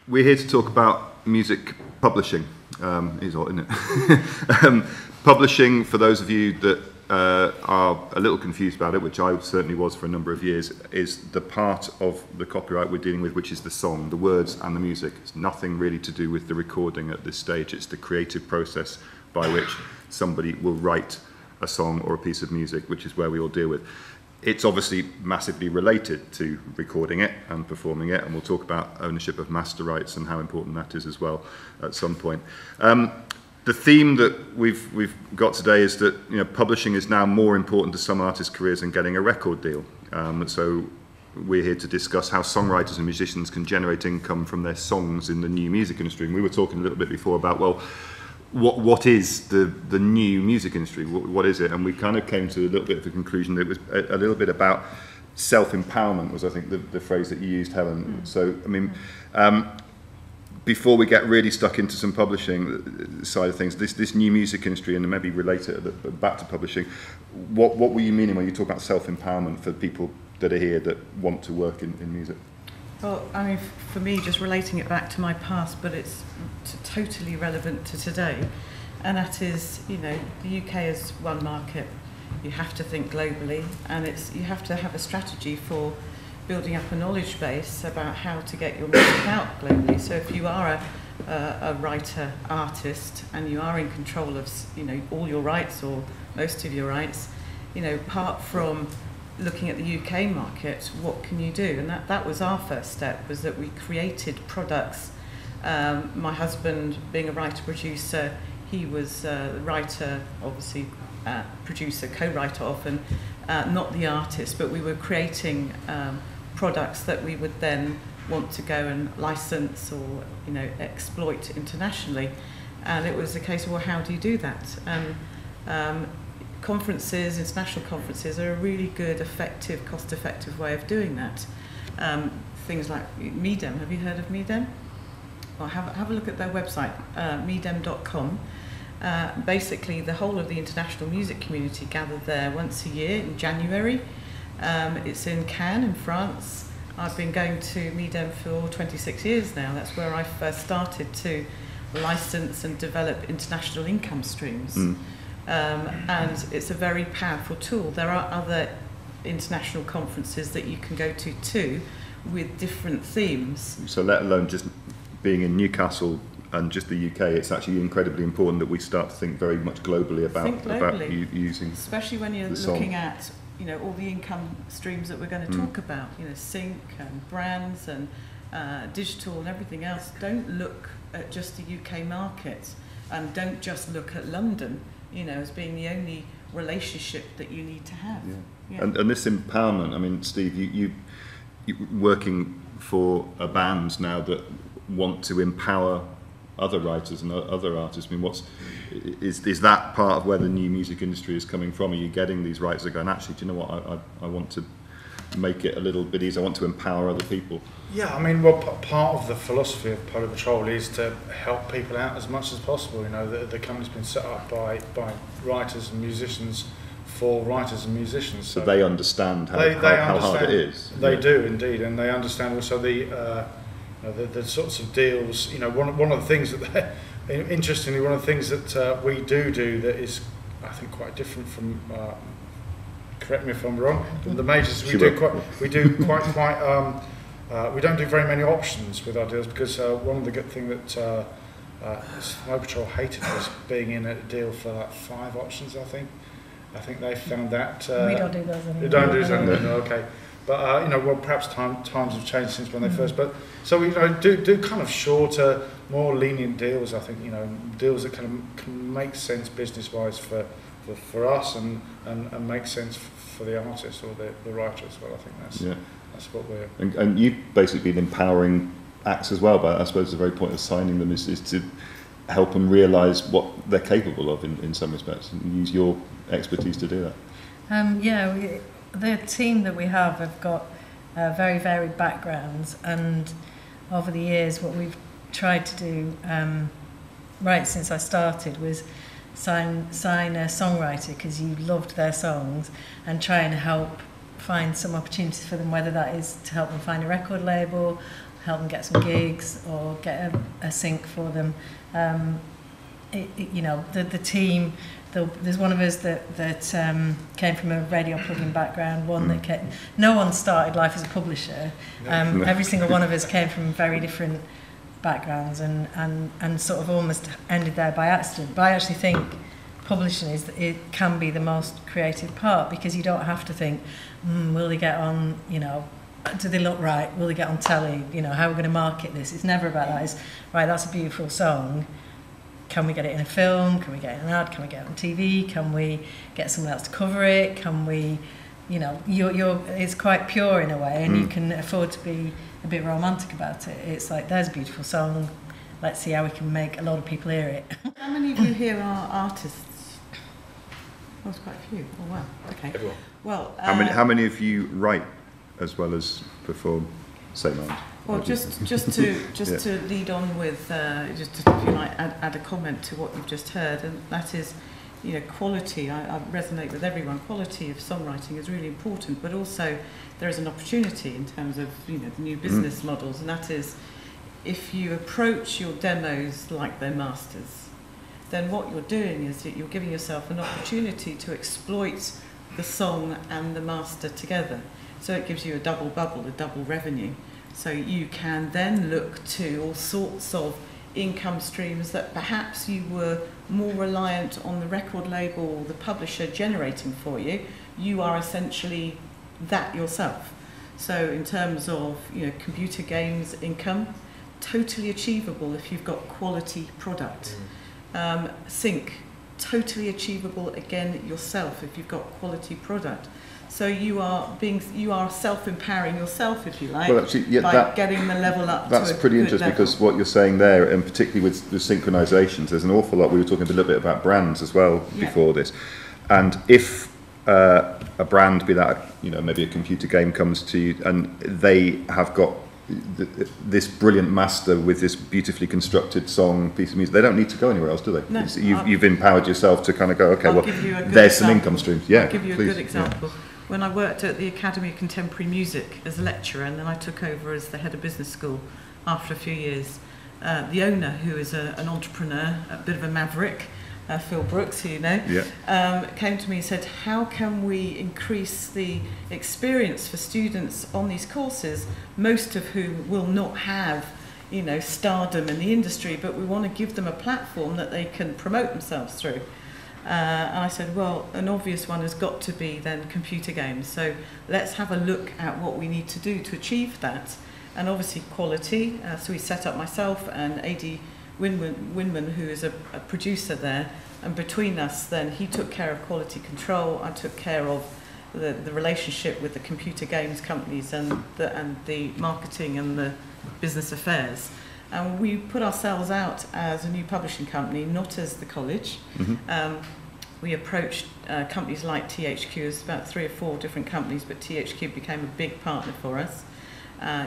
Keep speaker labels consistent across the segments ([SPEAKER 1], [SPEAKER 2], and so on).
[SPEAKER 1] We're here to talk about music publishing. Is odd, isn't it? Publishing, for those of you that are a little confused about it, which I certainly was for a number of years, is the part of the copyright we're dealing with, which is the song, the words and the music. It's nothing really to do with the recording at this stage. It's the creative process by which somebody will write a song or a piece of music, which is where we all deal with. It's obviously massively related to recording it and performing it, and we'll talk about ownership of master rights and how important that is as well at some point. The theme that we've got today is that, you know, publishing is now more important to some artists' careers than getting a record deal. So we're here to discuss how songwriters and musicians can generate income from their songs in the new music industry. And we were talking a little bit before about, well, what is the new music industry? What is it? And we kind of came to a little bit of a conclusion that it was a little bit about self-empowerment was, I think, the phrase that you used, Helen. So, I mean, before we get really stuck into some publishing side of things, this new music industry, and maybe relate it back to publishing, what were you meaning when you talk about self-empowerment for people that are here that want to work in music?
[SPEAKER 2] Well, I mean, for me, just relating it back to my past, but it's totally relevant to today, and that is, you know, the UK is one market. You have to think globally, and you have to have a strategy for building up a knowledge base about how to get your music out globally. So if you are a writer, artist, and you are in control of, you know, all your rights or most of your rights, you know, apart from looking at the UK market, what can you do? And that was our first step, was that we created products. My husband, being a writer-producer, he was a writer, obviously producer, co-writer often, not the artist, but we were creating products that we would then want to go and license or, you know, exploit internationally. And it was a case of, well, how do you do that? And conferences, international conferences, are a really good, effective, cost-effective way of doing that. Things like MEDEM. Have you heard of MEDEM? Well, have a look at their website, medem.com. Basically, the whole of the international music community gathered there once a year in January. It's in Cannes, in France. I've been going to MEDEM for 26 years now. That's where I first started to license and develop international income streams. And it's a very powerful tool. There are other international conferences that you can go to too, with different themes. So let alone just being in Newcastle and just the UK, it's actually incredibly important that we start to think very much globally about using, especially when you're looking at, you know, all the income streams that we're going to talk about, you know, sync and brands and digital and everything else. Don't look at just the UK market, and don't just look at London, you know, as being the only relationship that you need to have. Yeah. And this empowerment, I mean, Steve, you working for a band now that want to empower other writers and other artists. I mean, is that part of where the new music industry is coming from? Are you getting these writers that are going, actually, do you know what, I want to make it a little bit easier, I want to empower other people?
[SPEAKER 3] Yeah, I mean, well, part of the philosophy of Polo Patrol is to help people out as much as possible. You know, the company's been set up by writers and musicians for writers and musicians. So
[SPEAKER 1] they understand how hard it is.
[SPEAKER 3] They do indeed, and they understand also the sorts of deals. You know, one of the things that, interestingly, one of the things that we do that is, I think, quite different from. Correct me if I'm wrong. The majors we don't do very many options with our deals, because one of the good thing that Snow Patrol hated was being in a deal for like 5 options. I think they found that
[SPEAKER 4] we don't do those anymore.
[SPEAKER 3] You don't do those anymore. No, okay. But you know, well, perhaps times have changed since when they first. But so we, you know, do kind of shorter, more lenient deals. I think, you know, deals that can make sense business-wise for us and make sense for the artist or the writer as well. I think that's what we're.
[SPEAKER 1] And you've basically been empowering acts as well, but I suppose the very point of signing them is to help them realise what they're capable of in some respects, and use your expertise to do that.
[SPEAKER 4] The team that we have got very varied backgrounds, and over the years what we've tried to do right since I started was sign a songwriter because you loved their songs, and try and help find some opportunities for them, whether that is to help them find a record label, help them get some gigs or get a sync for them. You know, the team, there's one of us that came from a radio plugging background, one that came, no one started life as a publisher. Every single one of us came from very different backgrounds and sort of almost ended there by accident. But I actually think publishing it can be the most creative part, because you don't have to think, will they get on, you know, do they look right, will they get on telly, you know, how are we going to market this? It's never about that. It's, right, that's a beautiful song, can we get it in a film, can we get it in an ad, can we get it on TV, can we get someone else to cover it, can we, you know, it's quite pure in a way, and you can afford to be a bit romantic about it. It's like, there's a beautiful song, let's see how we can make a lot of people hear it.
[SPEAKER 2] How many of you here are artists? Well, there's quite a few. Oh wow. Okay.
[SPEAKER 3] Everyone.
[SPEAKER 2] Well,
[SPEAKER 1] How many of you write as well as perform? Same old.
[SPEAKER 2] Well, just to lead on with, just to, if you like, add a comment to what you've just heard, and that is, you know, quality. I resonate with everyone. Quality of songwriting is really important, but also there is an opportunity in terms of, you know, the new business models, and that is, if you approach your demos like they're masters, then what you're doing is that you're giving yourself an opportunity to exploit the song and the master together. So it gives you a double bubble, a double revenue. So you can then look to all sorts of income streams that perhaps you were more reliant on the record label or the publisher generating for you. You are essentially that yourself. So in terms of, you know, computer games income, totally achievable if you've got quality product. Sync, totally achievable again yourself if you've got quality product. So you are self-empowering yourself, if you like,
[SPEAKER 1] well, actually, yeah,
[SPEAKER 2] by getting the level up.
[SPEAKER 1] That's
[SPEAKER 2] to a
[SPEAKER 1] pretty
[SPEAKER 2] good
[SPEAKER 1] interesting
[SPEAKER 2] level.
[SPEAKER 1] because what you're saying there, and particularly with the synchronisations, there's an awful lot. We were talking a little bit about brands as well before this, and if a brand, be that, you know, maybe a computer game, comes to you and they have got this brilliant master with this beautifully constructed song, piece of music, they don't need to go anywhere else, do they?
[SPEAKER 2] No,
[SPEAKER 1] You've empowered yourself to kind of go, okay,
[SPEAKER 2] I'll
[SPEAKER 1] well,
[SPEAKER 2] give you a good
[SPEAKER 1] there's some
[SPEAKER 2] example.
[SPEAKER 1] income streams. Yeah,
[SPEAKER 2] I'll give you a
[SPEAKER 1] please.
[SPEAKER 2] good example. When I worked at the Academy of Contemporary Music as a lecturer, and then I took over as the head of business school after a few years, the owner, who is an entrepreneur, a bit of a maverick, Phil Brooks, who you know, came to me and said, how can we increase the experience for students on these courses, most of whom will not have, you know, stardom in the industry, but we want to give them a platform that they can promote themselves through. And I said, well, an obvious one has got to be then computer games. So let's have a look at what we need to do to achieve that. And obviously quality. So we set up myself and A.D. Winman, who is a producer there. And between us, then he took care of quality control. I took care of the relationship with the computer games companies and the marketing and the business affairs. And we put ourselves out as a new publishing company, not as the college. We approached companies like THQ, there's about 3 or 4 different companies, but THQ became a big partner for us.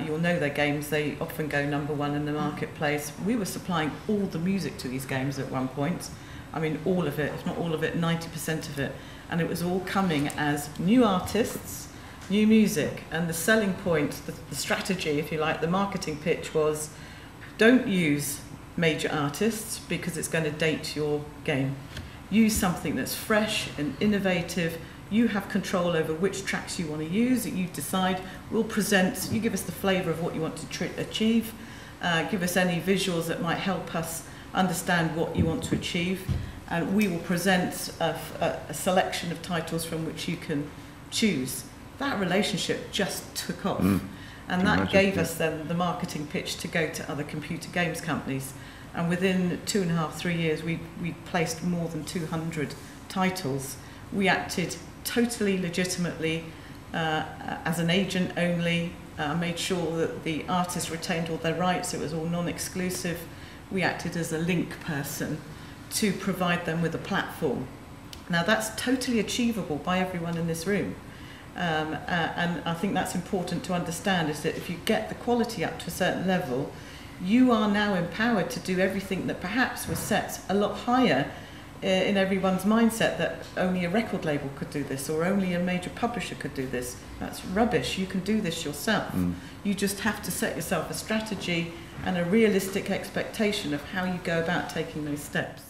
[SPEAKER 2] You'll know their games, they often go #1 in the marketplace. We were supplying all the music to these games at one point. I mean, all of it, if not all of it, 90% of it. And it was all coming as new artists, new music. And the selling point, the strategy, if you like, the marketing pitch was, don't use major artists because it's going to date your game. Use something that's fresh and innovative. You have control over which tracks you want to use, that you decide. We'll present, you give us the flavour of what you want to achieve, give us any visuals that might help us understand what you want to achieve, and we will present a selection of titles from which you can choose. That relationship just took off. And that gave us then the marketing pitch to go to other computer games companies. And within 2.5, 3 years, we placed more than 200 titles. We acted totally legitimately as an agent only, made sure that the artists retained all their rights, it was all non-exclusive. We acted as a link person to provide them with a platform. Now that's totally achievable by everyone in this room. And I think that's important to understand, is that if you get the quality up to a certain level, you are now empowered to do everything that perhaps was set a lot higher in everyone's mindset that only a record label could do this or only a major publisher could do this. That's rubbish. You can do this yourself. You just have to set yourself a strategy and a realistic expectation of how you go about taking those steps.